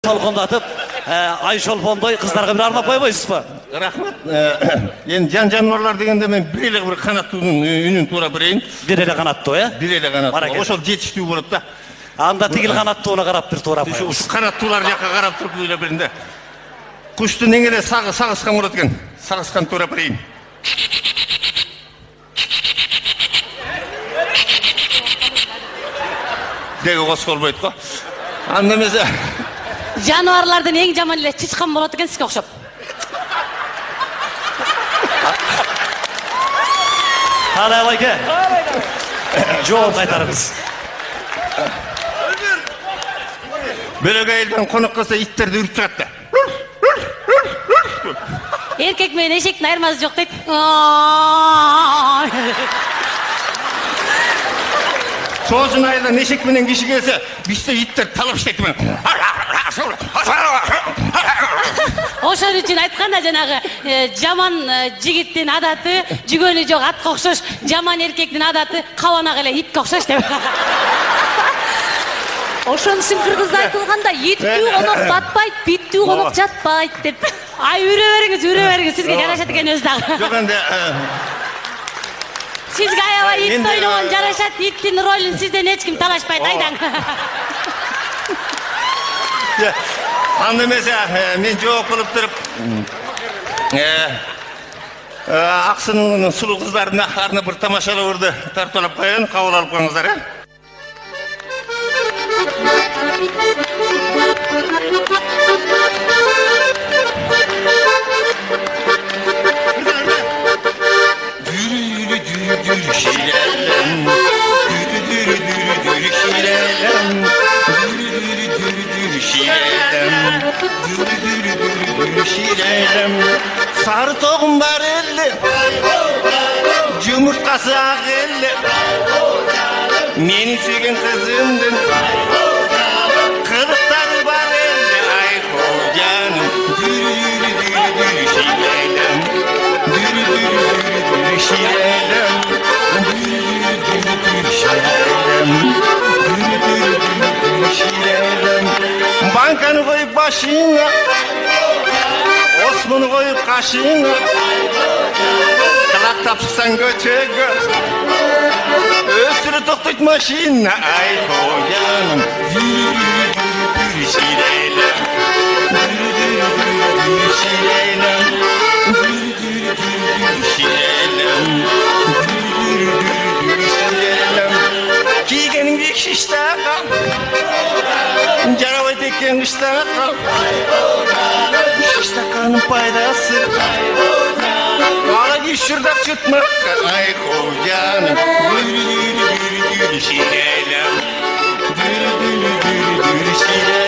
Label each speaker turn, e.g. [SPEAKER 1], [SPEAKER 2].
[SPEAKER 1] толқындатып, ай шолпондай қыздарға бір арнап қоймайсыз ба?
[SPEAKER 2] Рахмат. Енді жануарлар дегенде мен бірелі бір қанаттының үнін тура бірейін.
[SPEAKER 1] Бірелі қанатты, иә?
[SPEAKER 2] Бірелі қанатты. Ошол жетіштүү болады да.
[SPEAKER 1] Анда тигил қанаттыуына қарап бір тура қойыңыз.
[SPEAKER 2] Қанаттылар жаққа қарап тұрып үйле бірінде. Құшты неңеде сағысқан болады екен. Сағысқан тура бірейін. Деге қосып болмайды ғой. Анда месе
[SPEAKER 3] жануарлардан ең жаман эле чычкан болот экен сизге окшоп.
[SPEAKER 1] Қалай алайке? Жооп кайтарыңыз.
[SPEAKER 2] Бөлөк айылдан қонақ қалса иттерді үріп шығады.
[SPEAKER 3] Еркек менен эшектин айырмасы жок дейт.
[SPEAKER 2] Сосын айылдан эшек менен киши келсе, бизде иттер талап иштейт мен.
[SPEAKER 3] Ошон үчүн айтканда жанагы жаман жигиттин адаты жүгөнү жок атка окшош, жаман эркектин адаты кабанак эле итке окшош деп.
[SPEAKER 4] Ошон үчүн кыргызда айтылганда иттүү конок батпайт, биттүү конок жатпайт деп.
[SPEAKER 3] Ай үрө бериңиз, сизге жарашат экен өзү дагы.
[SPEAKER 2] Жок энди
[SPEAKER 3] Сизге аябай ит ойногон жарашат, иттин ролун сизден эч ким талашпайт, айдаң.
[SPEAKER 2] Анда эмесе мен жооп кылып туруп Аксынын сулуу кыздарына арнап бир тамашалоорду тартуулап коеюн, кабыл алып коюңуздар, э? Sarı toğum var elle, yumurtası ak elle, meni suygen kızımdın, kılıkları var elle, ay kocanım, dürü şireylem, dürü şireylem, dürü şireylem, dürü şireylem, bankanı koyup başına, Osman'ı koyup kaşığına, kılak tapsan göçege, ösürü toktut maşinine, ay kocanım, dürü şireylem, dürü şireylem, dürü şireylem, dürü şireylem, kiygenin bir şişte kal, Carabayı tekken kışta kal, şişte kanın paydası, Kala şırdak çıtmak, ay kocanım, dürü şireylem, dürü şireylem.